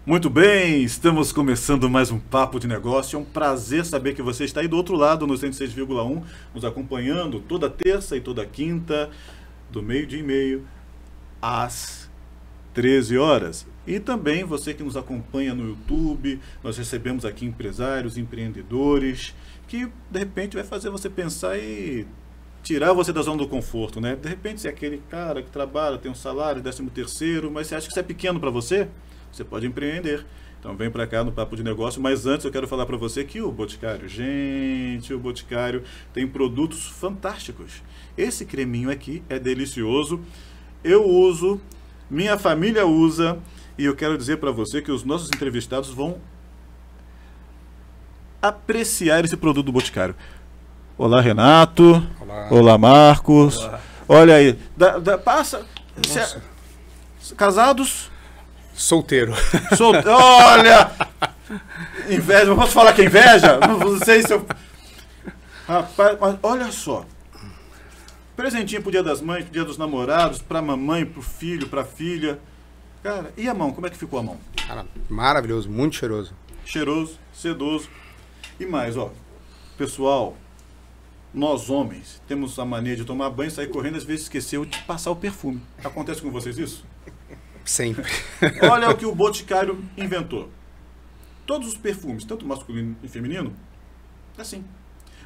Muito bem, estamos começando mais um Papo de Negócio. É um prazer saber que você está aí do outro lado, no 106,1, nos acompanhando toda terça e toda quinta, do meio-dia e meio às 13 horas. E também você que nos acompanha no YouTube, nós recebemos aqui empresários, empreendedores, que de repente vai fazer você pensar e tirar você da zona do conforto, né? De repente você é aquele cara que trabalha, tem um salário, 13º, mas você acha que isso é pequeno para você? Você pode empreender. Então vem para cá no Papo de Negócio. Mas antes eu quero falar para você que o Boticário, gente, o Boticário tem produtos fantásticos. Esse creminho aqui é delicioso. Eu uso, minha família usa, e eu quero dizer para você que os nossos entrevistados vão apreciar esse produto do Boticário. Olá, Renato. Olá. Olá, Marcos. Olá. Olha aí, passa. Casados? Solteiro. Olha! Inveja, posso falar que é inveja? Não sei se eu... Rapaz, mas olha só. Presentinho pro Dia das Mães, pro Dia dos Namorados, pra mamãe, pro filho, pra filha. Cara, e a mão? Como é que ficou a mão? Cara, maravilhoso, muito cheiroso. Cheiroso, sedoso. E mais, ó. Pessoal, nós homens temos a mania de tomar banho, sair correndo, às vezes esqueceu de passar o perfume. Acontece com vocês isso? Sempre. Olha o que o Boticário inventou. Todos os perfumes, tanto masculino e feminino, assim.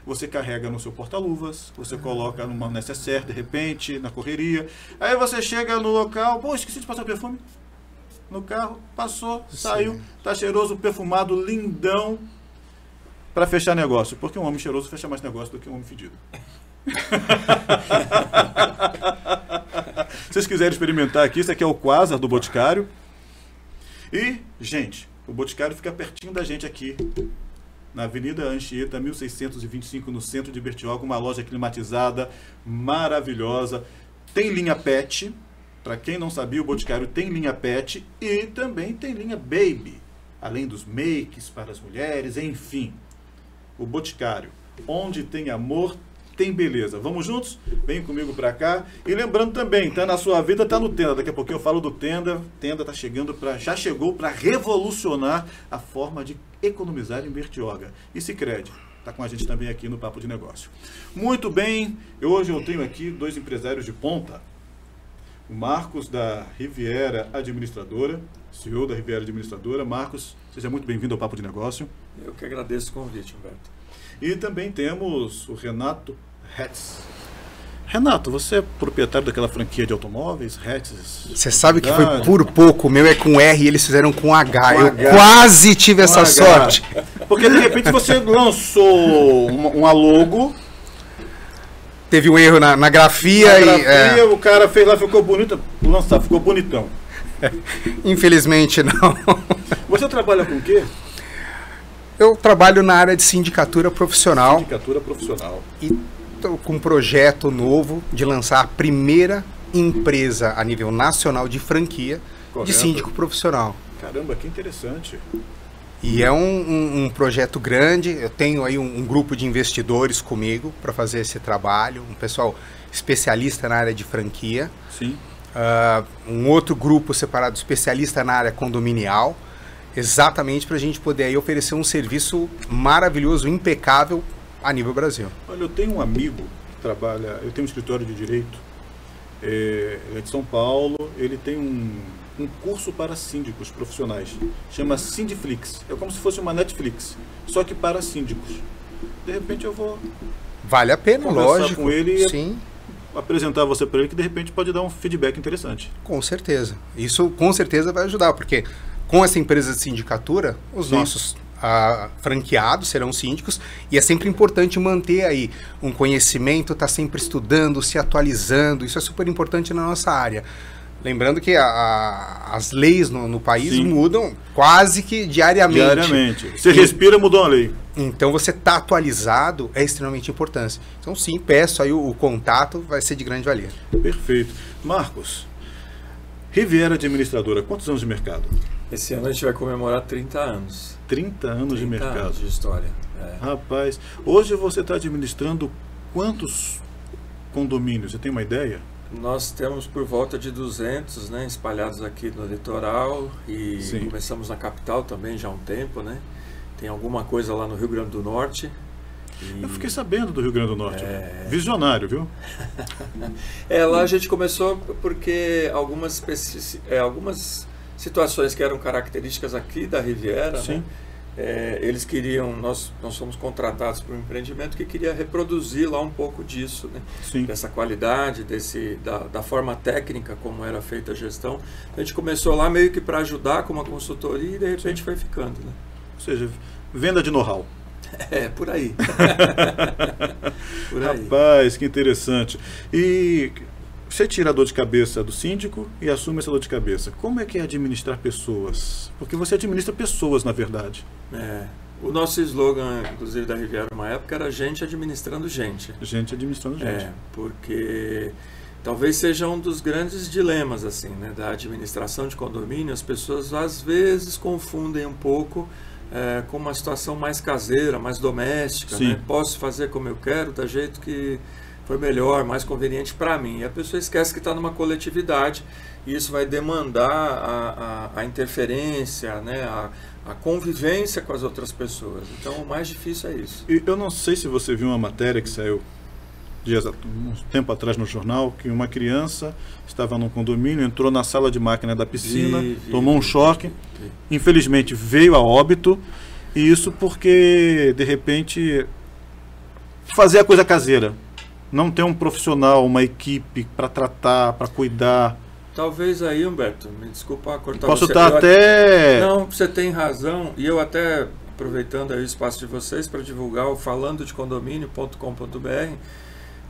Você carrega no seu porta-luvas, você coloca numa necessaire, de repente, na correria. Aí você chega no local, pô, esqueci de passar o perfume. No carro, passou, saiu, tá cheiroso, perfumado, lindão, para fechar negócio. Porque um homem cheiroso fecha mais negócio do que um homem fedido. Se vocês quiserem experimentar aqui, esse aqui é o Quasar do Boticário. E, gente, o Boticário fica pertinho da gente aqui, na Avenida Anchieta, 1625, no centro de Bertioga, uma loja climatizada, maravilhosa. Tem linha pet, para quem não sabia, o Boticário tem linha pet e também tem linha baby, além dos makes para as mulheres, enfim. O Boticário, onde tem amor, tem beleza. Vamos juntos? Vem comigo pra cá. E lembrando também, tá na sua vida, tá no Tenda. Daqui a pouquinho eu falo do Tenda. Tenda tá chegando já chegou para revolucionar a forma de economizar em Bertioga. E Sicredi tá com a gente também aqui no Papo de Negócio. Muito bem, hoje eu tenho aqui dois empresários de ponta. O Marcos da Riviera Administradora, CEO da Riviera Administradora. Marcos, seja muito bem-vindo ao Papo de Negócio. Eu que agradeço o convite, Humberto. E também temos o Renato Hertz. Renato, você é proprietário daquela franquia de automóveis, Hertz? Você sabe que foi por pouco, o meu é com R e eles fizeram com H. Eu H. quase tive essa H. sorte. Porque de repente você lançou uma logo. Teve um erro na grafia e... o cara fez lá, ficou bonito. Lançar, ficou bonitão. Infelizmente não. Você trabalha com o quê? Eu trabalho na área de sindicatura profissional. Sindicatura profissional. E estou com um projeto novo de lançar a primeira empresa a nível nacional de franquia de síndico profissional. Caramba, que interessante. E é um projeto grande. Eu tenho aí um grupo de investidores comigo para fazer esse trabalho, um pessoal especialista na área de franquia. Sim. Um outro grupo separado especialista na área condominial, exatamente para a gente poder aí oferecer um serviço maravilhoso, impecável a nível Brasil. Olha, eu tenho um amigo que trabalha, eu tenho um escritório de direito, ele é de São Paulo, ele tem um curso para síndicos profissionais, chama Sindiflix, é como se fosse uma Netflix, só que para síndicos. De repente eu vou Vale a pena, conversar lógico. com ele e sim, apresentar você para ele, que de repente pode dar um feedback interessante. com certeza. Isso com certeza vai ajudar, porque com essa empresa de sindicatura, os Sim. nossos franqueados serão síndicos, e é sempre importante manter aí um conhecimento, estar sempre estudando, se atualizando, isso é super importante na nossa área. Lembrando que as leis no país Sim. mudam quase que diariamente. Diariamente. Você respira, mudou a lei. Então você estar atualizado é extremamente importante. Então sim, peço aí o contato, vai ser de grande valia. Perfeito. Marcos, Riviera Administradora, quantos anos de mercado? Esse ano a gente vai comemorar 30 anos. 30 anos de 30 mercado. anos de história. Rapaz, hoje você está administrando quantos condomínios? Você tem uma ideia? Nós temos por volta de 200, né, espalhados aqui no litoral e Sim. começamos na capital também já há um tempo, né? Tem alguma coisa lá no Rio Grande do Norte. Eu fiquei sabendo do Rio Grande do Norte. Visionário, viu? Lá a gente começou porque algumas situações que eram características aqui da Riviera, Sim. né? Eles queriam, nós fomos contratados por um empreendimento que queria reproduzir lá um pouco disso, né? Sim. Dessa qualidade, da forma técnica como era feita a gestão. A gente começou lá meio que para ajudar com uma consultoria e de repente foi ficando, né? Ou seja, venda de know-how. Por aí. Por aí. Rapaz, que interessante. E você tira a dor de cabeça do síndico e assume essa dor de cabeça. Como é que é administrar pessoas? Porque você administra pessoas, na verdade. O nosso slogan, inclusive da Riviera, uma época, era gente administrando gente. Gente administrando gente. Porque talvez seja um dos grandes dilemas assim, né, da administração de condomínio. As pessoas às vezes confundem um pouco com uma situação mais caseira, mais doméstica. Né? Posso fazer como eu quero, da jeito que for melhor, mais conveniente para mim. E a pessoa esquece que está numa coletividade e isso vai demandar a interferência, né, a convivência com as outras pessoas. Então o mais difícil é isso. E eu não sei se você viu uma matéria que saiu um tempo atrás no jornal, que uma criança estava num condomínio, entrou na sala de máquina da piscina, tomou um choque, infelizmente veio a óbito, e isso porque, de repente, fazer a coisa caseira, não ter um profissional, uma equipe para tratar, para cuidar. Talvez aí, Humberto, me desculpa cortar Posso você. estar até... Não, você tem razão, e eu até, aproveitando aí o espaço de vocês para divulgar o falandodecondomínio.com.br,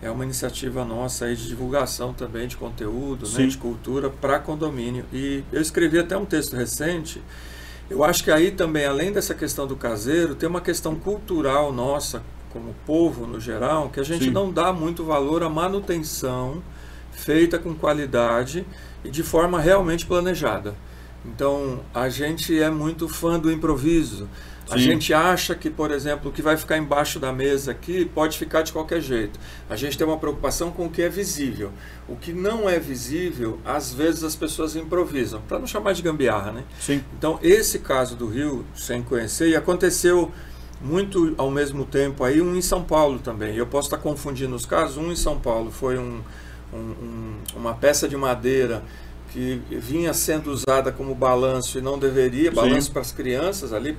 é uma iniciativa nossa aí de divulgação também de conteúdo, né, de cultura para condomínio. E eu escrevi até um texto recente. Eu acho que aí também, além dessa questão do caseiro, tem uma questão cultural nossa, como povo no geral, que a gente não dá muito valor à manutenção feita com qualidade e de forma realmente planejada. Então, a gente é muito fã do improviso. A gente acha que, por exemplo, o que vai ficar embaixo da mesa aqui pode ficar de qualquer jeito. A gente tem uma preocupação com o que é visível. O que não é visível, às vezes as pessoas improvisam, para não chamar de gambiarra, né? Então, esse caso do Rio, sem conhecer, e aconteceu muito ao mesmo tempo aí, um em São Paulo também. Eu posso estar confundindo os casos. Um em São Paulo foi uma peça de madeira que vinha sendo usada como balanço e não deveria, balanço para as crianças ali,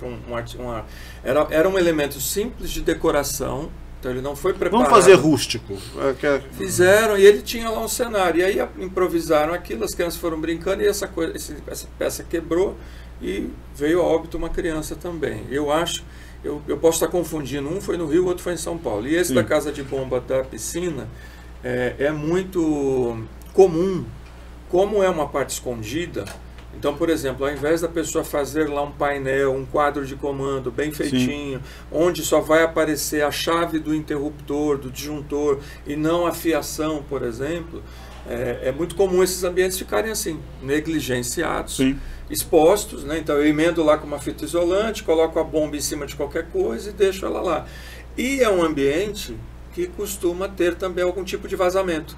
era um elemento simples de decoração, então ele não foi preparado. Vamos fazer rústico. Fizeram, e ele tinha lá um cenário, e aí improvisaram aquilo, as crianças foram brincando, e essa peça quebrou, e veio a óbito uma criança também. Eu posso estar confundindo, um foi no Rio, o outro foi em São Paulo, e esse da casa de bomba da piscina é muito comum. Como é uma parte escondida, então, por exemplo, ao invés da pessoa fazer lá um painel, um quadro de comando bem feitinho, onde só vai aparecer a chave do interruptor, do disjuntor, e não a fiação, por exemplo, é muito comum esses ambientes ficarem assim, negligenciados, expostos, né? Então eu emendo lá com uma fita isolante, coloco a bomba em cima de qualquer coisa e deixo ela lá. E é um ambiente que costuma ter também algum tipo de vazamento,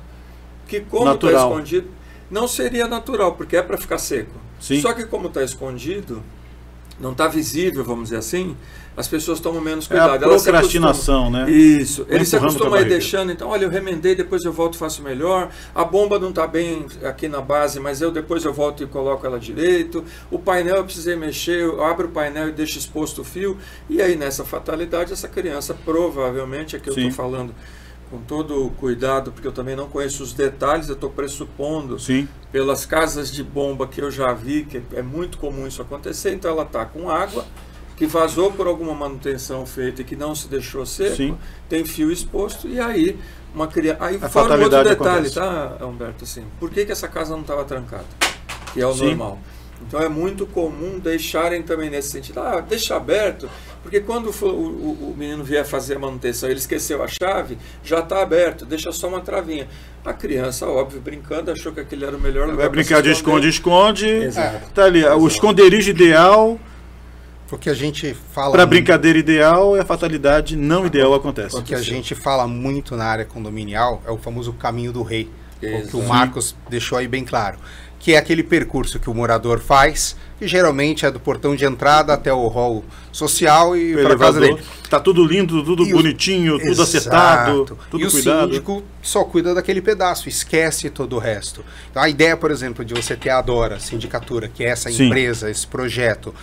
que como está escondido... Não seria natural, porque é para ficar seco. Só que como está escondido, não está visível, vamos dizer assim, as pessoas tomam menos cuidado. É a procrastinação, né? Isso. Eles se acostumam a ir deixando, então, olha, eu remendei, depois eu volto e faço melhor. A bomba não está bem aqui na base, mas depois eu volto e coloco ela direito. O painel eu precisei mexer, eu abro o painel e deixo exposto o fio. E aí, nessa fatalidade, essa criança provavelmente, aqui eu estou falando com todo o cuidado, porque eu também não conheço os detalhes, eu estou pressupondo pelas casas de bomba que eu já vi, que é muito comum isso acontecer, então ela está com água, que vazou por alguma manutenção feita e que não se deixou seco, tem fio exposto, e aí uma criança... Aí fora um outro detalhe, tá, Humberto, assim, por que essa casa não estava trancada? Que é o normal. Então é muito comum deixarem também nesse sentido, deixa aberto, porque quando o menino vier fazer a manutenção, ele esqueceu a chave, já está aberto, deixa só uma travinha. A criança, óbvio, brincando, achou que aquele era o melhor lugar. Vai brincar de esconde-esconde, Exato. Tá ali, o esconderijo ideal... O que a gente fala... Para brincadeira ideal, a fatalidade não ideal acontece. O que a gente fala muito na área condominial é o famoso caminho do rei. o que o Marcos deixou aí bem claro, que é aquele percurso que o morador faz, que geralmente é do portão de entrada até o hall social e para casa dele. Tá tudo lindo, tudo bonitinho, tudo acertado, tudo e cuidado. O síndico só cuida daquele pedaço, esquece todo o resto. Então a ideia, por exemplo, de você ter a Adora, sindicatura, que é essa empresa, esse projeto,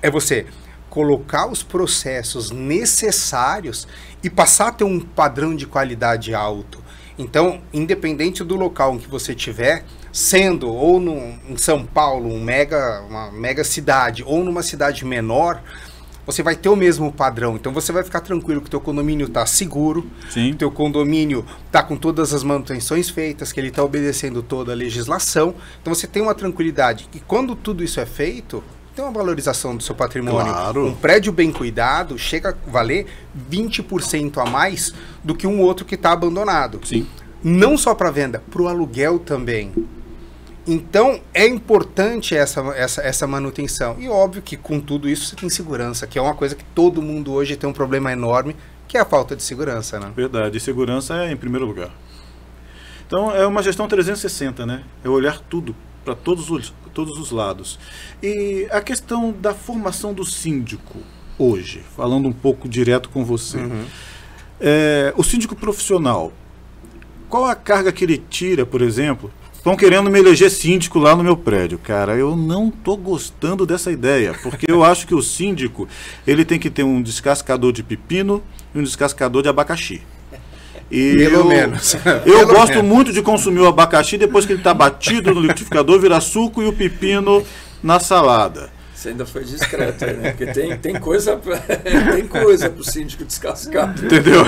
é você colocar os processos necessários e passar a ter um padrão de qualidade alto. Então, independente do local em que você estiver, sendo ou em São Paulo, uma mega cidade, ou numa cidade menor, você vai ter o mesmo padrão. Então você vai ficar tranquilo que o teu condomínio está seguro, Sim. que o teu condomínio está com todas as manutenções feitas, que ele está obedecendo toda a legislação. Então você tem uma tranquilidade. E quando tudo isso é feito, tem uma valorização do seu patrimônio. Claro. Um prédio bem cuidado chega a valer 20% a mais do que um outro que está abandonado. Sim. Não só para venda, para o aluguel também. Então, é importante essa manutenção. E óbvio que com tudo isso você tem segurança, que é uma coisa que todo mundo hoje tem um problema enorme, que é a falta de segurança, né? Verdade. E segurança é em primeiro lugar. Então, é uma gestão 360, né? É olhar tudo, para todos os lados. E a questão da formação do síndico, hoje, falando um pouco direto com você. O síndico profissional, qual a carga que ele tira, por exemplo? Estão querendo me eleger síndico lá no meu prédio. Cara, eu não estou gostando dessa ideia, porque eu acho que o síndico, ele tem que ter um descascador de pepino e um descascador de abacaxi. E Pelo menos. Eu gosto muito de consumir o abacaxi depois que ele está batido no liquidificador, vira suco, e o pepino na salada. Você ainda foi discreto aí, né? Porque tem coisa pro síndico descascar. Entendeu?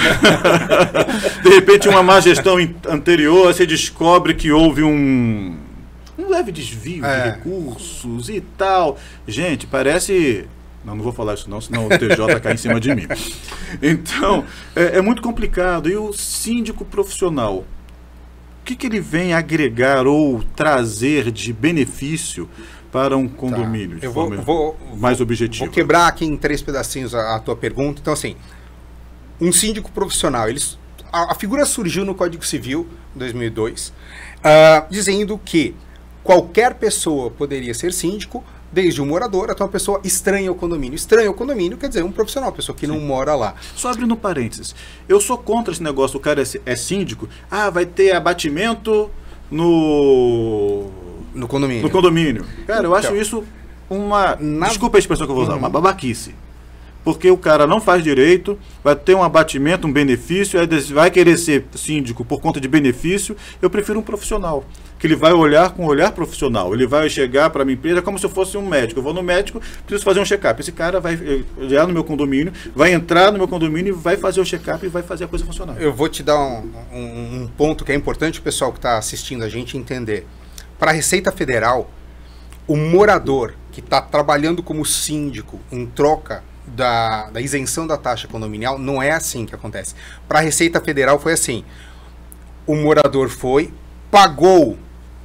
De repente, uma má gestão anterior, você descobre que houve um leve desvio de recursos e tal. Gente, parece... Não vou falar isso não, senão o TJ cai em cima de mim. Então, é muito complicado. E o síndico profissional, o que ele vem agregar ou trazer de benefício para um condomínio? Eu vou mais objetivo. Vou quebrar aqui em 3 pedacinhos a tua pergunta. Então, assim, um síndico profissional, a figura surgiu no Código Civil, em 2002, dizendo que qualquer pessoa poderia ser síndico, desde um morador até uma pessoa estranha ao condomínio. Estranha ao condomínio quer dizer um profissional, pessoa que não mora lá. Só abrindo parênteses, eu sou contra esse negócio, o cara é síndico, vai ter abatimento no condomínio. No condomínio. Cara, eu acho isso desculpa a expressão que eu vou usar, uma babaquice. Porque o cara não faz direito, vai ter um abatimento, um benefício, vai querer ser síndico por conta de benefício. Eu prefiro um profissional, que ele vai olhar com um olhar profissional. Ele vai chegar para a minha empresa como se eu fosse um médico. Eu vou no médico, preciso fazer um check-up. Esse cara vai olhar no meu condomínio, vai entrar no meu condomínio, vai fazer o check-up e vai fazer a coisa funcionar. Eu vou te dar um ponto que é importante o pessoal que está assistindo a gente entender. Para a Receita Federal, o morador que está trabalhando como síndico em troca da isenção da taxa condominial, não é assim que acontece. Para a Receita Federal foi assim: o morador pagou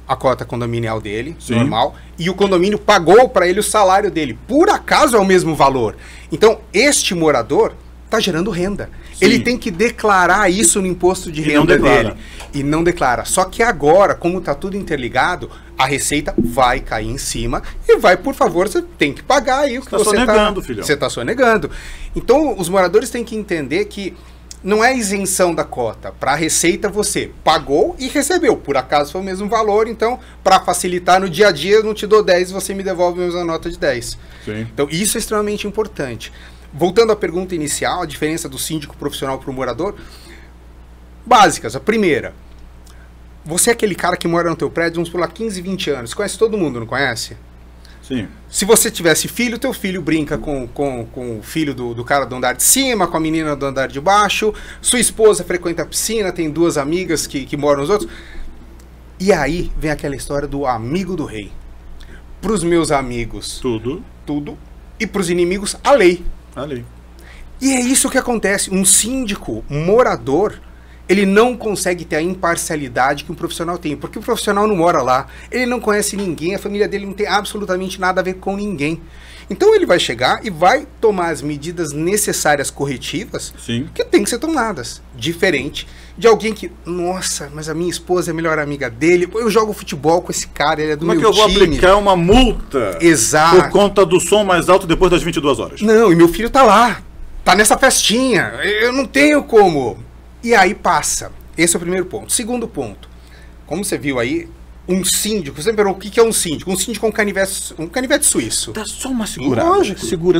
a cota condominial dele, Sim. normal, e o condomínio pagou para ele o salário dele. Por acaso é o mesmo valor. Então, este morador está gerando renda. Sim. Ele tem que declarar isso no imposto de renda dele. E não declara. Só que agora, como está tudo interligado, a Receita vai cair em cima e vai, por favor, você tem que pagar aí o que você está sonegando, filhão. Você está sonegando. Então, os moradores têm que entender que não é isenção da cota. Para a Receita, você pagou e recebeu. Por acaso foi o mesmo valor, então, para facilitar no dia a dia, eu não te dou 10, você me devolve a mesma nota de 10. Sim. Então, isso é extremamente importante. Voltando à pergunta inicial, a diferença do síndico profissional para o morador, básicas. A primeira, você é aquele cara que mora no teu prédio, vamos por lá, 15, 20 anos, conhece todo mundo, não conhece? Sim. Se você tivesse filho, teu filho brinca com o filho do cara do andar de cima, com a menina do andar de baixo, sua esposa frequenta a piscina, tem 2 amigas que moram nos outros. E aí vem aquela história do amigo do rei. Para os meus amigos, tudo. E para os inimigos, a lei. A lei. E é isso que acontece. Um síndico, um morador, ele não consegue ter a imparcialidade que um profissional tem, porque o profissional não mora lá, ele não conhece ninguém, a família dele não tem absolutamente nada a ver com ninguém. Então ele vai chegar e vai tomar as medidas necessárias corretivas Sim. que tem que ser tomadas. Diferente de alguém que, nossa, mas a minha esposa é a melhor amiga dele, eu jogo futebol com esse cara, ele é do meu time. Como é que eu vou aplicar uma multa Exato. por conta do som mais alto depois das 22 horas? Não, e meu filho tá lá, tá nessa festinha, eu não tenho como. E aí passa. Esse é o primeiro ponto. Segundo ponto, como você viu aí, um síndico, você me perguntou o que é um síndico? Um síndico é um canivete suíço. Dá só uma segurada. Lógico. Segura.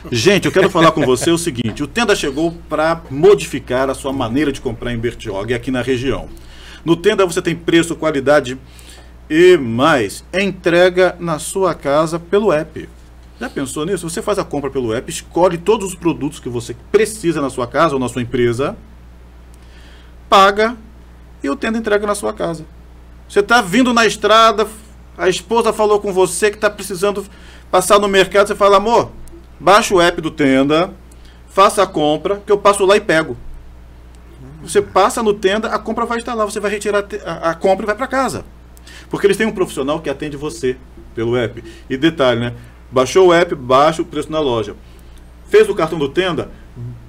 Gente, eu quero falar com você o seguinte, o Tenda chegou para modificar a sua maneira de comprar em Bertioga aqui na região. No Tenda você tem preço, qualidade e mais. Entrega na sua casa pelo app. Já pensou nisso? Você faz a compra pelo app, escolhe todos os produtos que você precisa na sua casa ou na sua empresa, paga e o Tenda entrega na sua casa. Você está vindo na estrada, a esposa falou com você que está precisando passar no mercado, você fala, amor, baixa o app do Tenda, faça a compra, que eu passo lá e pego. Você passa no Tenda, a compra vai estar lá, você vai retirar a compra e vai para casa. Porque eles têm um profissional que atende você pelo app. E detalhe, né? Baixou o app, baixa o preço na loja. Fez o cartão do Tenda,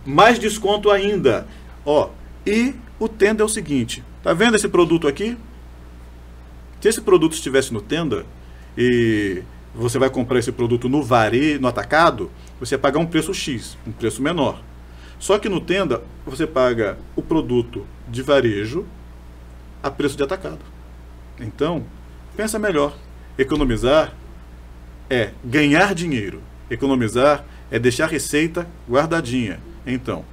mais desconto ainda. Ó, e o Tenda é o seguinte, tá vendo esse produto aqui? Se esse produto estivesse no Tenda e você vai comprar esse produto no varejo, no atacado, você vai pagar um preço X, um preço menor. Só que no Tenda você paga o produto de varejo a preço de atacado. Então, pensa melhor. Economizar é ganhar dinheiro. Economizar é deixar receita guardadinha. Então,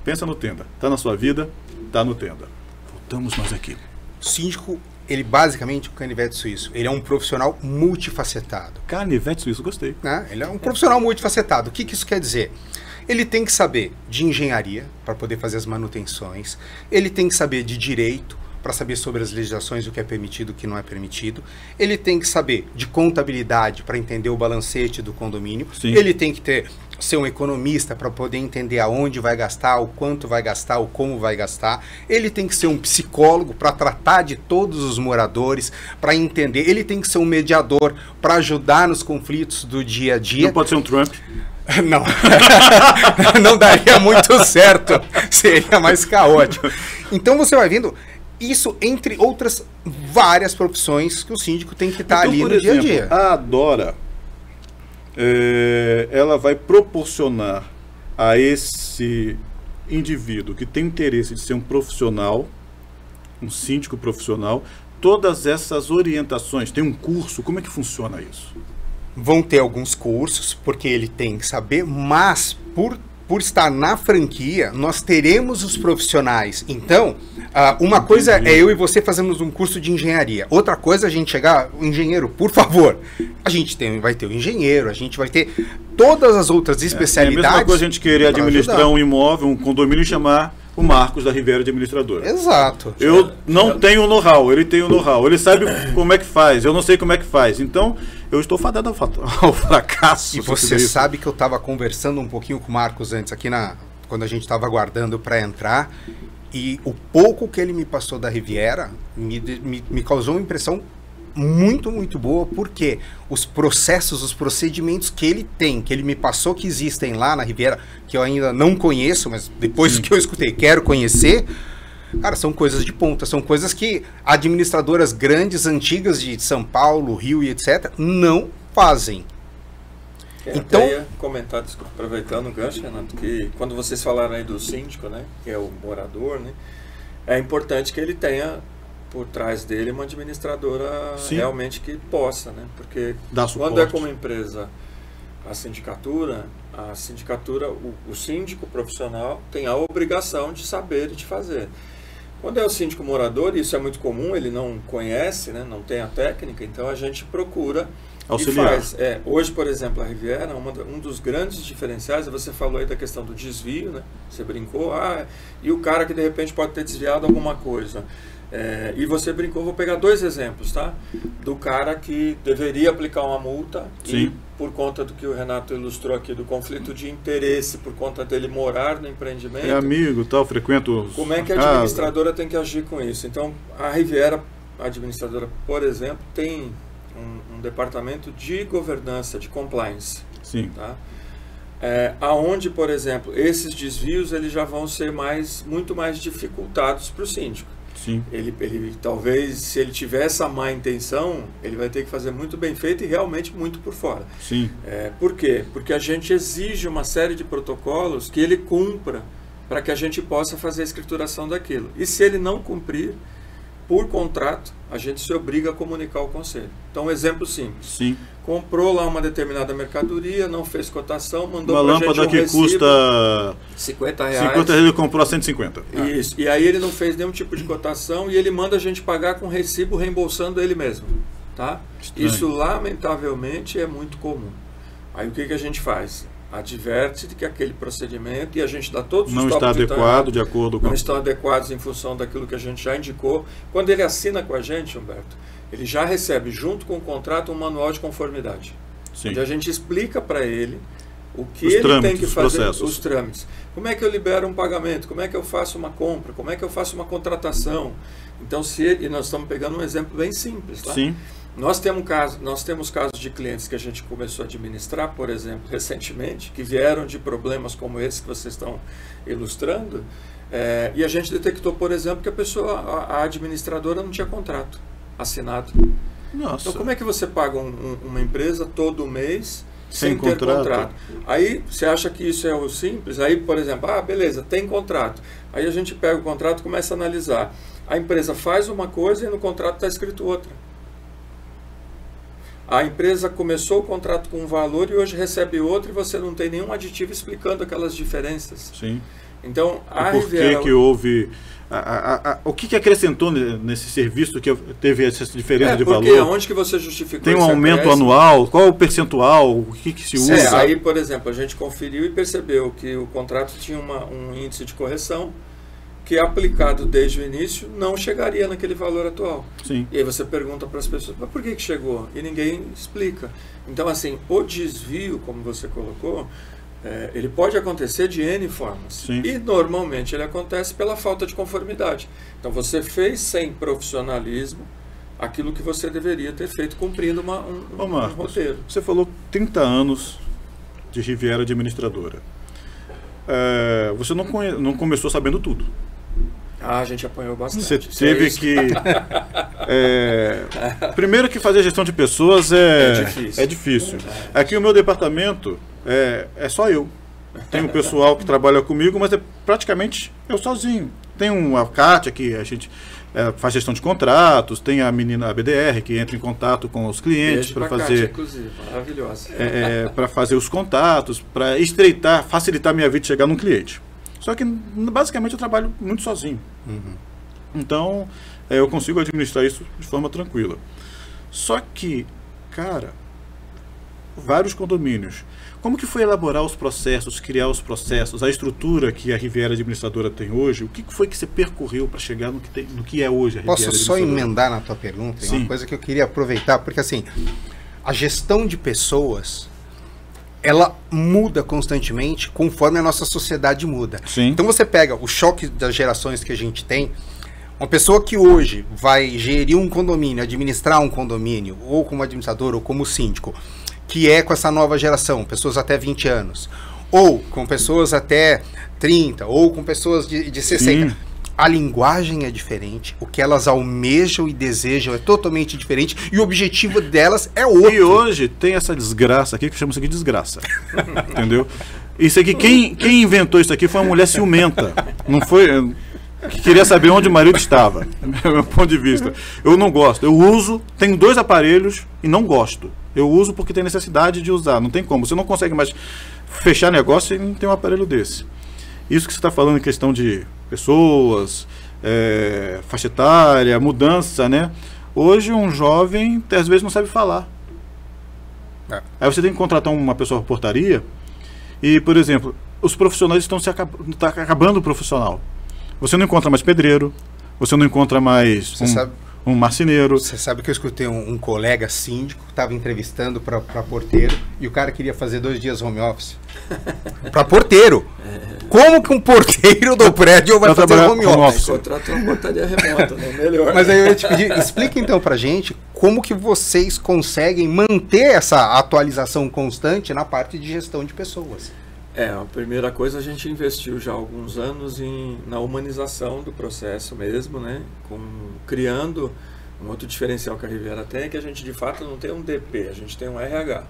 pensa no Tenda. Está na sua vida, está no Tenda. Voltamos nós aqui. O síndico, ele basicamente é um canivete suíço. Ele é um profissional multifacetado. Canivete suíço, gostei. Né? Ele é um profissional multifacetado. O que isso quer dizer? Ele tem que saber de engenharia para poder fazer as manutenções. Ele tem que saber de direito para saber sobre as legislações, o que é permitido e o que não é permitido. Ele tem que saber de contabilidade para entender o balancete do condomínio. Sim. Ele tem que ser um economista para poder entender aonde vai gastar, o quanto vai gastar, o como vai gastar. Ele tem que ser um psicólogo para tratar de todos os moradores, para entender. Ele tem que ser um mediador para ajudar nos conflitos do dia a dia. Não pode ser um Trump. Não. Não daria muito certo. Seria mais caótico. Então você vai vendo isso entre outras várias profissões que o síndico tem que estar ali no dia a dia. A Dora, ela vai proporcionar a esse indivíduo que tem interesse de ser um profissional, um síndico profissional, todas essas orientações. Tem um curso, como é que funciona isso? Vão ter alguns cursos, porque ele tem que saber, mas por estar na franquia, nós teremos os profissionais. Então, uma coisa é eu e você fazermos um curso de engenharia. Outra coisa é a gente chegar, o engenheiro, por favor. A gente vai ter o engenheiro, a gente vai ter todas as outras especialidades. É a mesma coisa a gente querer administrar um imóvel, um condomínio e chamar o Marcos da Riviera de administrador. Exato. Eu não tenho know-how, ele tem o know-how. Ele sabe como é que faz, eu não sei como é que faz. Então, eu estou fadado ao fracasso. E você sabe que eu estava conversando um pouquinho com o Marcos antes, aqui quando a gente estava aguardando para entrar, e o pouco que ele me passou da Riviera me causou uma impressão muito, muito boa, porque os processos, os procedimentos que ele tem, que ele me passou que existem lá na Riviera, que eu ainda não conheço, mas depois que eu escutei, quero conhecer, cara, são coisas de ponta, são coisas que administradoras grandes, antigas de São Paulo, Rio e etc., não fazem. Então, eu ia comentar, desculpa, aproveitando o gancho, Renato, que quando vocês falaram aí do síndico, né, que é o morador, né, é importante que ele tenha por trás dele uma administradora realmente que possa, né? Porque quando é como empresa a sindicatura, o síndico profissional tem a obrigação de saber e de fazer. Quando é o síndico morador, isso é muito comum, ele não conhece, né? Não tem a técnica, então a gente procura auxiliar. E faz. Hoje, por exemplo, a Riviera, um dos grandes diferenciais, você falou aí da questão do desvio, né? Você brincou, e o cara que de repente pode ter desviado alguma coisa. E você brincou, vou pegar 2 exemplos, tá? Do cara que deveria aplicar uma multa e por conta do que o Renato ilustrou aqui, do conflito de interesse, por conta dele morar no empreendimento. É amigo, tal, frequento. Como é que a administradora tem que agir com isso? Então, a Riviera, a administradora, por exemplo, tem um departamento de governança, de compliance. Sim. Tá? Aonde, por exemplo, esses desvios eles já vão ser muito mais dificultados para o síndico. Sim. Ele talvez, se ele tiver essa má intenção, ele vai ter que fazer muito bem feito e realmente muito por fora. Sim. Por quê? Porque a gente exige uma série de protocolos que ele cumpra para que a gente possa fazer a escrituração daquilo. E se ele não cumprir, por contrato, a gente se obriga a comunicar ao conselho. Então, um exemplo simples. Sim. Comprou lá uma determinada mercadoria, não fez cotação, mandou uma pra gente lâmpada que recibo, custa R$50. 50 ele comprou a 150. Isso. E aí ele não fez nenhum tipo de cotação e ele manda a gente pagar com recibo reembolsando ele mesmo. Tá? Isso, lamentavelmente, é muito comum. Aí o que a gente faz? Adverte de que aquele procedimento, e a gente dá todos os não está adequado de acordo com... Não estão adequados em função daquilo que a gente já indicou. Quando ele assina com a gente, Humberto, ele já recebe, junto com o contrato, um manual de conformidade. Sim. Onde a gente explica para ele o que os ele trâmites, tem que fazer, processos. os trâmites. Como é que eu libero um pagamento? Como é que eu faço uma compra? Como é que eu faço uma contratação? Então, e nós estamos pegando um exemplo bem simples. Tá? Sim. Nós temos casos de clientes que a gente começou a administrar, por exemplo, recentemente, que vieram de problemas como esse que vocês estão ilustrando, e a gente detectou, por exemplo, que a administradora não tinha contrato assinado. Nossa. Então, como é que você paga uma empresa todo mês sem ter contrato? Aí, você acha que isso é o simples? Aí, por exemplo, beleza, tem contrato. Aí a gente pega o contrato e começa a analisar. A empresa faz uma coisa e no contrato está escrito outra. A empresa começou o contrato com um valor e hoje recebe outro e você não tem nenhum aditivo explicando aquelas diferenças. Sim. Então, a por Riviera... que houve... o que acrescentou nesse serviço que teve essa diferença de valor? Porque onde que você justificou? Tem um aumento anual? Qual é o percentual? O que se usa? Aí, por exemplo, a gente conferiu e percebeu que o contrato tinha um índice de correção que, aplicado desde o início, não chegaria naquele valor atual. Sim. E aí você pergunta para as pessoas, mas por que chegou? E ninguém explica. Então, assim, o desvio, como você colocou, ele pode acontecer de N formas. Sim. E, normalmente, ele acontece pela falta de conformidade. Então, você fez sem profissionalismo aquilo que você deveria ter feito cumprindo um roteiro. Você falou 30 anos de Riviera administradora. Você não começou sabendo tudo. A gente apanhou bastante. Você teve que... primeiro que fazer gestão de pessoas é difícil. Aqui o meu departamento é só eu. Tem um pessoal que trabalha comigo, mas é praticamente eu sozinho. Tem a Kátia, que a gente faz gestão de contratos, tem a menina, a BDR, que entra em contato com os clientes para fazer... Kátia, inclusive, maravilhosa. Para fazer os contatos, para estreitar, facilitar a minha vida de chegar num cliente. Só que, basicamente, eu trabalho muito sozinho. Uhum. Então, eu consigo administrar isso de forma tranquila. Só que, cara, vários condomínios. Como que foi elaborar os processos, criar os processos, a estrutura que a Riviera Administradora tem hoje? O que foi que você percorreu para chegar no que é hoje a Riviera Administradora? Posso só emendar na tua pergunta? Sim. Uma coisa que eu queria aproveitar, porque assim, a gestão de pessoas... ela muda constantemente conforme a nossa sociedade muda. Sim. Então você pega o choque das gerações que a gente tem, uma pessoa que hoje vai gerir um condomínio, administrar um condomínio, ou como administrador, ou como síndico, que é com essa nova geração, pessoas até 20 anos, ou com pessoas até 30, ou com pessoas de 60. Sim. A linguagem é diferente, o que elas almejam e desejam é totalmente diferente e o objetivo delas é outro. E hoje tem essa desgraça aqui, que chama isso aqui de desgraça. Entendeu? Isso aqui, quem inventou isso aqui foi uma mulher ciumenta. Não foi... que queria saber onde o marido estava. Do meu ponto de vista. Eu não gosto. Eu uso, tenho 2 aparelhos e não gosto. Eu uso porque tem necessidade de usar. Não tem como. Você não consegue mais fechar negócio e não tem um aparelho desse. Isso que você está falando em questão de pessoas, faixa etária, mudança, né? Hoje um jovem às vezes não sabe falar. Aí você tem que contratar uma pessoa por portaria e, por exemplo, os profissionais estão acabando o profissional. Você não encontra mais pedreiro, você não encontra mais um marceneiro. Você sabe que eu escutei um colega síndico que estava entrevistando para porteiro e o cara queria fazer 2 dias home office. Para porteiro. Como que um porteiro do prédio vai fazer home office? Contrata uma portaria remota, né? Melhor. Mas aí eu ia te pedir, explica então pra gente como que vocês conseguem manter essa atualização constante na parte de gestão de pessoas. A primeira coisa, a gente investiu já há alguns anos na humanização do processo mesmo, né? Criando um outro diferencial que a Riviera tem, que a gente de fato não tem um DP, a gente tem um RH.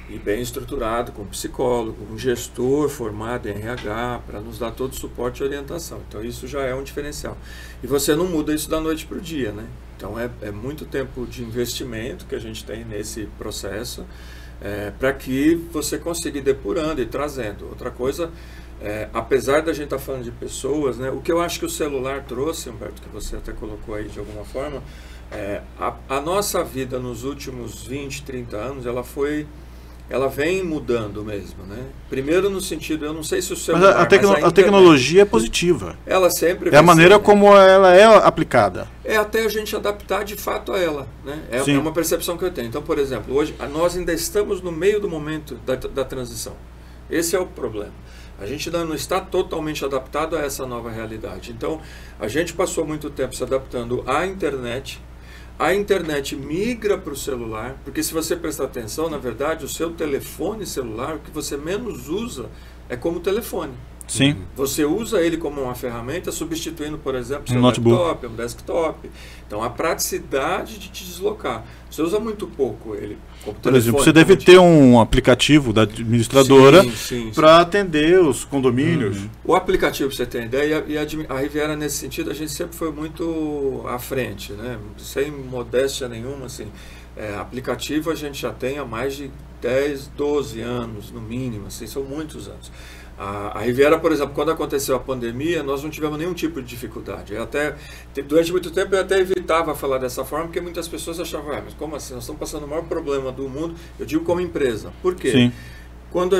E bem estruturado, com psicólogo, um gestor formado em RH, para nos dar todo o suporte e orientação. Então isso já é um diferencial. E você não muda isso da noite para o dia, né? Então é muito tempo de investimento que a gente tem nesse processo, para que você consiga ir depurando e trazendo. Outra coisa, apesar da gente estar falando de pessoas, né, o que eu acho que o celular trouxe, Humberto, que você até colocou aí de alguma forma, a nossa vida nos últimos 20, 30 anos, ela vem mudando mesmo, né? Primeiro no sentido, eu não sei se o celular... Mas a tecnologia é positiva. Ela sempre... É a maneira como ela é aplicada. É até a gente adaptar de fato a ela, né? É uma percepção que eu tenho. Então, por exemplo, hoje nós ainda estamos no meio do momento da transição. Esse é o problema. A gente ainda não está totalmente adaptado a essa nova realidade. Então, a gente passou muito tempo se adaptando à internet. A internet migra para o celular, porque se você prestar atenção, na verdade, o seu telefone celular, o que você menos usa é como telefone. Sim. Você usa ele como uma ferramenta, substituindo, por exemplo, seu notebook, laptop, um desktop. Então, a praticidade de te deslocar. Você usa muito pouco ele como telefone. Por exemplo, você deve ter um aplicativo da administradora para atender os condomínios. O aplicativo, pra você ter ideia, e a Riviera, nesse sentido, a gente sempre foi muito à frente, né? Sem modéstia nenhuma, assim. Aplicativo a gente já tem há mais de 10, 12 anos, no mínimo, assim, são muitos anos. A Riviera, por exemplo, quando aconteceu a pandemia, nós não tivemos nenhum tipo de dificuldade. Durante muito tempo eu até evitava falar dessa forma, porque muitas pessoas achavam, mas como assim? Nós estamos passando o maior problema do mundo, eu digo como empresa. Por quê? Sim. Quando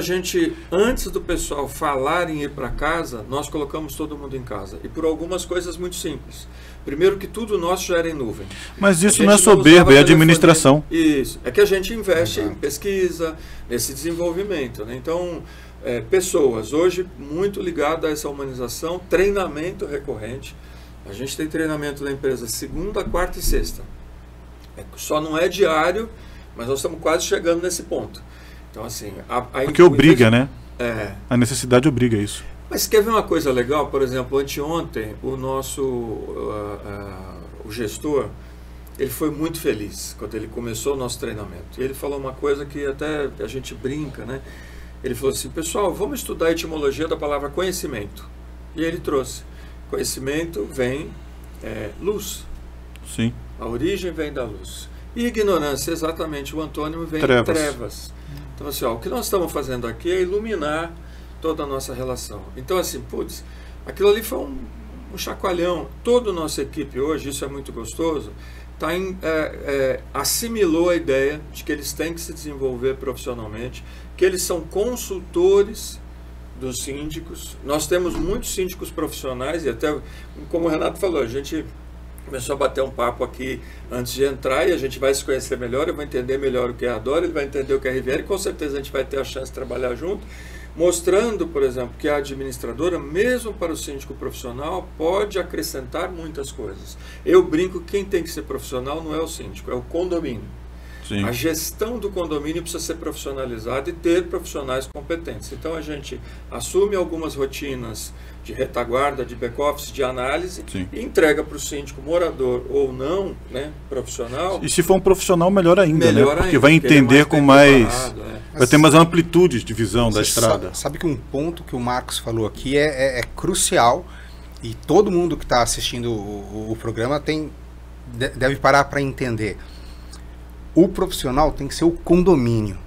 antes do pessoal falar em ir para casa, nós colocamos todo mundo em casa. E por algumas coisas muito simples. Primeiro que tudo nosso já era em nuvem. Mas isso não é soberba, é administração. Isso. É que a gente investe em pesquisa, nesse desenvolvimento, né? Então... pessoas, hoje muito ligado a essa humanização, treinamento recorrente. A gente tem treinamento da empresa segunda, quarta e sexta. Só não é diário, mas nós estamos quase chegando nesse ponto. Então, assim... Porque obriga, né? A necessidade obriga isso. Mas quer ver uma coisa legal? Por exemplo, anteontem, o nosso o gestor, ele foi muito feliz quando ele começou o nosso treinamento. E ele falou uma coisa que até a gente brinca, né? Ele falou assim, pessoal, vamos estudar a etimologia da palavra conhecimento. E ele trouxe. Conhecimento vem luz. Sim. A origem vem da luz. E ignorância, exatamente, o antônimo vem trevas. Então, assim, o que nós estamos fazendo aqui é iluminar toda a nossa relação. Então, assim, aquilo ali foi um chacoalhão. Toda a nossa equipe hoje, isso é muito gostoso, assimilou a ideia de que eles têm que se desenvolver profissionalmente, que eles são consultores dos síndicos. Nós temos muitos síndicos profissionais e até, como o Renato falou, a gente começou a bater um papo aqui antes de entrar e a gente vai se conhecer melhor, eu vou entender melhor o que é a Dora, ele vai entender o que é a Riviera e com certeza a gente vai ter a chance de trabalhar junto, mostrando, por exemplo, que a administradora, mesmo para o síndico profissional, pode acrescentar muitas coisas. Eu brinco que quem tem que ser profissional não é o síndico, é o condomínio. Sim. A gestão do condomínio precisa ser profissionalizada e ter profissionais competentes. Então a gente assume algumas rotinas de retaguarda, de back-office, de análise, sim, e entrega para o síndico, morador ou não, né, profissional. E se for um profissional, melhor ainda, né? Porque vai entender com mais... vai ter mais amplitude de visão da estrada. Sabe que um ponto que o Marcos falou aqui é crucial e todo mundo que está assistindo o programa deve parar para entender. O profissional tem que ser o condomínio.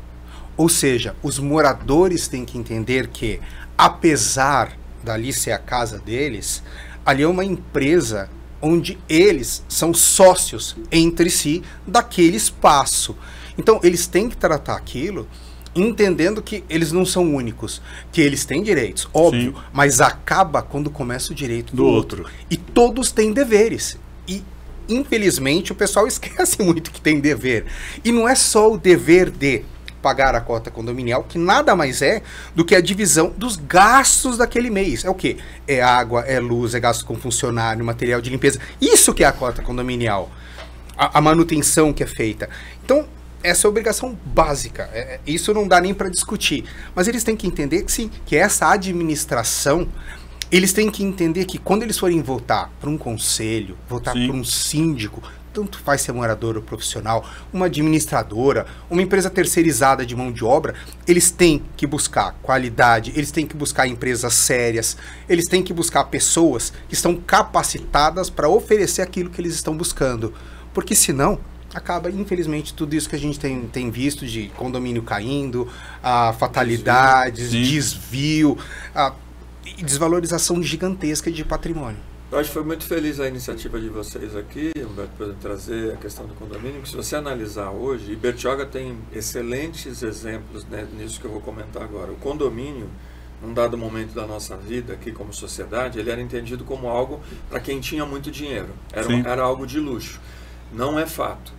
Ou seja, os moradores têm que entender que, apesar dali ser a casa deles, ali é uma empresa onde eles são sócios entre si daquele espaço. Então, eles têm que tratar aquilo entendendo que eles não são únicos, que eles têm direitos, óbvio, mas acaba quando começa o direito do outro. E todos têm deveres. E infelizmente, o pessoal esquece muito que tem dever. E não é só o dever de pagar a cota condominial, que nada mais é do que a divisão dos gastos daquele mês. É o quê? É água, é luz, é gasto com funcionário, material de limpeza. Isso que é a cota condominial. A manutenção que é feita. Então, essa é a obrigação básica. Isso não dá nem para discutir. Mas eles têm que entender que sim, que essa administração, eles têm que entender que quando eles forem votar para um conselho, votar para um síndico, tanto faz ser morador ou profissional, uma administradora, uma empresa terceirizada de mão de obra, eles têm que buscar qualidade, eles têm que buscar empresas sérias, eles têm que buscar pessoas que estão capacitadas para oferecer aquilo que eles estão buscando. Porque senão, acaba, infelizmente, tudo isso que a gente tem visto de condomínio caindo, fatalidades, desvio, e desvalorização gigantesca de patrimônio. Eu acho que foi muito feliz a iniciativa de vocês aqui, Humberto, para trazer a questão do condomínio, que se você analisar hoje, e Bertioga tem excelentes exemplos, né, nisso que eu vou comentar agora. O condomínio, num dado momento da nossa vida aqui como sociedade, ele era entendido como algo para quem tinha muito dinheiro, era algo de luxo. Não é fato.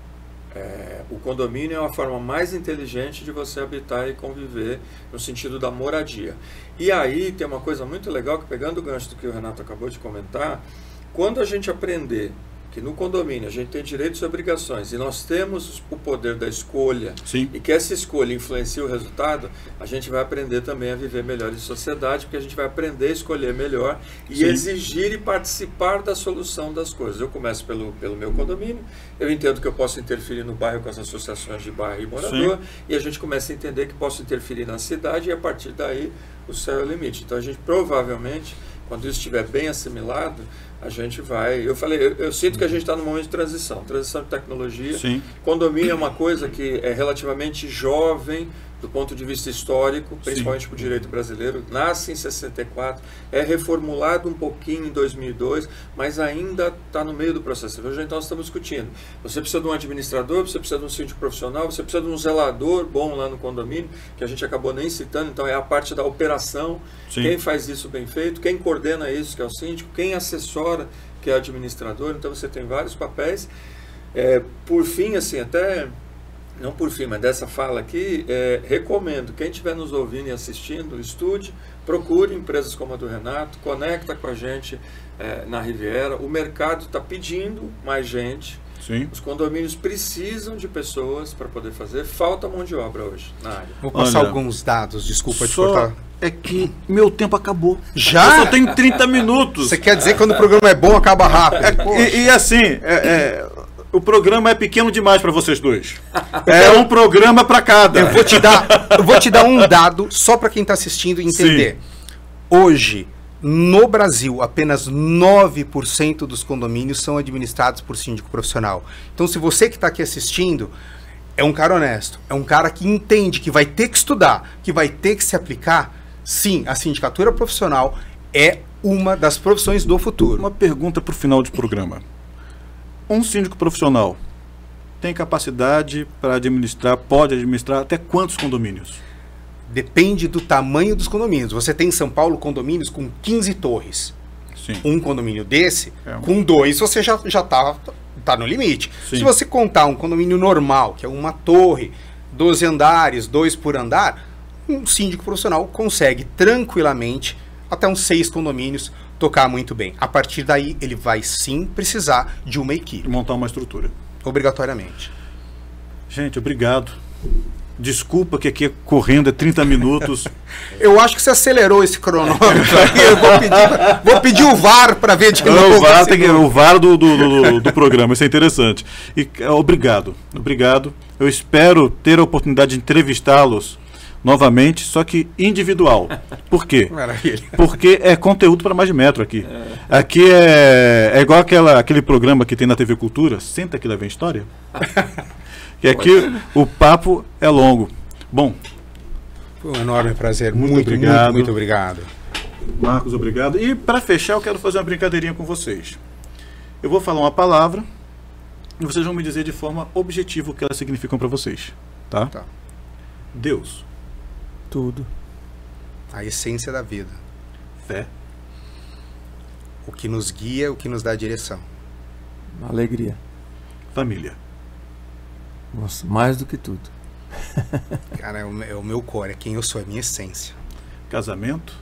O condomínio é a forma mais inteligente de você habitar e conviver no sentido da moradia. E aí tem uma coisa muito legal, que pegando o gancho do que o Renato acabou de comentar, quando a gente aprender que no condomínio a gente tem direitos e obrigações e nós temos o poder da escolha e que essa escolha influencia o resultado, a gente vai aprender também a viver melhor em sociedade, porque a gente vai aprender a escolher melhor e exigir e participar da solução das coisas. Eu começo pelo meu condomínio, eu entendo que eu posso interferir no bairro com as associações de bairro e morador, e a gente começa a entender que posso interferir na cidade e a partir daí o céu é o limite. Então a gente provavelmente, quando isso estiver bem assimilado, a gente vai... Eu sinto que a gente está num momento de transição de tecnologia. Condomínio é uma coisa que é relativamente jovem do ponto de vista histórico, principalmente para o direito brasileiro. Nasce em 64, é reformulado um pouquinho em 2002, mas ainda está no meio do processo. Hoje então nós estamos discutindo. Você precisa de um administrador, você precisa de um síndico profissional, você precisa de um zelador bom lá no condomínio, que a gente acabou nem citando, então é a parte da operação. Quem faz isso bem feito, quem coordena isso, que é o síndico, quem assessora, que é o administrador. Então você tem vários papéis. Por fim, assim, até... Não por fim, mas dessa fala aqui, recomendo, quem estiver nos ouvindo e assistindo, estude, procure empresas como a do Renato, conecta com a gente na Riviera. O mercado está pedindo mais gente, os condomínios precisam de pessoas para poder fazer, falta mão de obra hoje na área. Vou passar alguns dados, desculpa te cortar. É que meu tempo acabou. Já? Eu só tenho 30 minutos. Você quer dizer que quando o programa é bom, acaba rápido? E assim... O programa é pequeno demais para vocês dois. É um programa para cada. Eu vou te dar um dado só para quem está assistindo entender. Hoje, no Brasil, apenas 9% dos condomínios são administrados por síndico profissional. Então, se você que está aqui assistindo é um cara honesto, é um cara que entende que vai ter que estudar, que vai ter que se aplicar, sim, a sindicatura profissional é uma das profissões do futuro. Uma pergunta para o final de programa. Um síndico profissional tem capacidade para administrar, pode administrar até quantos condomínios? Depende do tamanho dos condomínios. Você tem em São Paulo condomínios com 15 torres. Um condomínio desse, com 2, você já tá no limite. Se você contar um condomínio normal, que é uma torre, 12 andares, 2 por andar, um síndico profissional consegue tranquilamente até uns 6 condomínios tocar muito bem. A partir daí, ele vai sim precisar de uma equipe. Montar uma estrutura. Obrigatoriamente. Gente, obrigado. Desculpa que aqui correndo é 30 minutos. Eu acho que você acelerou esse cronômetro aí. Eu vou pedir o VAR para ver de novo. O VAR do programa, isso é interessante. E obrigado. Eu espero ter a oportunidade de entrevistá-los novamente, só que individual. Por quê? Maravilha. Porque é conteúdo para mais de metro aqui. Aqui é igual aquele programa que tem na TV Cultura, Senta que lá vem história. E aqui o papo é longo. Bom. Foi um enorme prazer. Muito obrigado. Muito obrigado. Marcos, obrigado. E para fechar, eu quero fazer uma brincadeirinha com vocês. Eu vou falar uma palavra e vocês vão me dizer de forma objetiva o que elas significam para vocês. Tá? Deus. Tudo. A essência da vida. Fé. O que nos guia, o que nos dá a direção. Alegria. Família. Nossa, mais do que tudo. Cara, é o meu core, é quem eu sou, é a minha essência. Casamento.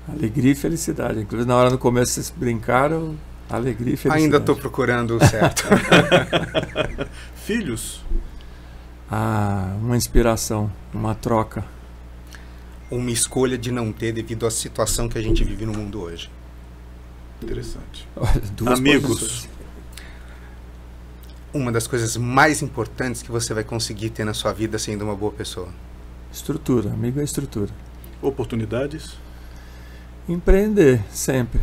Alegria e felicidade. Inclusive, na hora no começo vocês brincaram, alegria e felicidade. Ainda estou procurando o certo. Filhos. Uma inspiração, uma troca. Uma escolha de não ter devido à situação que a gente vive no mundo hoje. Interessante. Olha, duas Amigos. posições. Uma das coisas mais importantes que você vai conseguir ter na sua vida sendo uma boa pessoa. Estrutura, amigo é estrutura. Oportunidades. Empreender, sempre.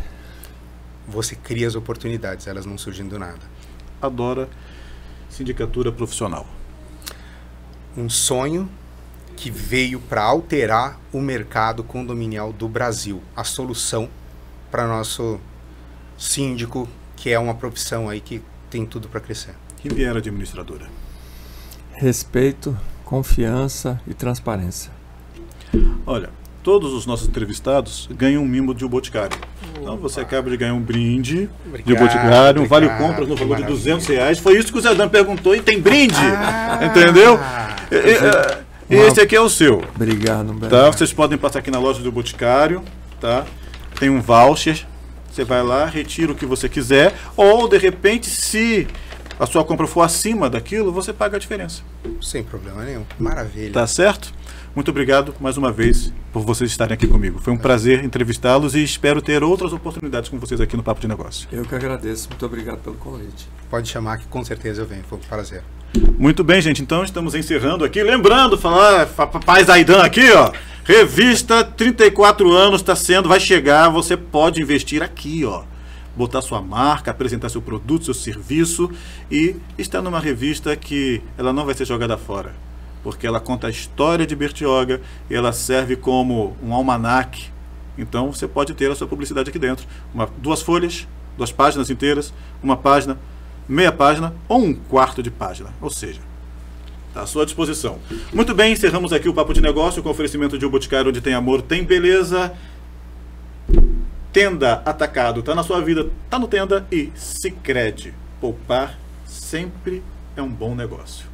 Você cria as oportunidades, elas não surgem do nada. Adora sindicatura profissional. Um sonho que veio para alterar o mercado condominial do Brasil. A solução para nosso síndico, que é uma profissão aí que tem tudo para crescer. Riviera Administradora. Respeito, confiança e transparência. Olha, todos os nossos entrevistados ganham um mimo de O Boticário. Então você acaba de ganhar um brinde de O Boticário, um vale compras no valor de R$200. Foi isso que o Zé Dan perguntou e tem brinde, entendeu? Esse aqui é o seu. Obrigado, tá? Vocês podem passar aqui na loja do Boticário, tá? Tem um voucher, você vai lá, retira o que você quiser, ou de repente, se a sua compra for acima daquilo, você paga a diferença. Sem problema nenhum. Maravilha. Tá certo? Muito obrigado mais uma vez por vocês estarem aqui comigo. Foi um prazer entrevistá-los e espero ter outras oportunidades com vocês aqui no Papo de Negócio. Eu que agradeço. Muito obrigado pelo convite. Pode chamar que com certeza eu venho. Foi um prazer. Muito bem, gente. Então estamos encerrando aqui. Lembrando, Paz Aidan aqui, ó. Revista 34 anos vai chegar. Você pode investir aqui, ó. Botar sua marca, apresentar seu produto, seu serviço e estar numa revista que ela não vai ser jogada fora, porque ela conta a história de Bertioga e ela serve como um almanaque. Então você pode ter a sua publicidade aqui dentro. 2 folhas, 2 páginas inteiras, 1 página, meia página ou 1/4 de página. Ou seja, está à sua disposição. Muito bem, encerramos aqui o Papo de Negócio com oferecimento de O Boticário, onde tem amor, tem beleza. Tenda Atacado, tá na sua vida, tá no Tenda. E Sicredi, poupar sempre é um bom negócio.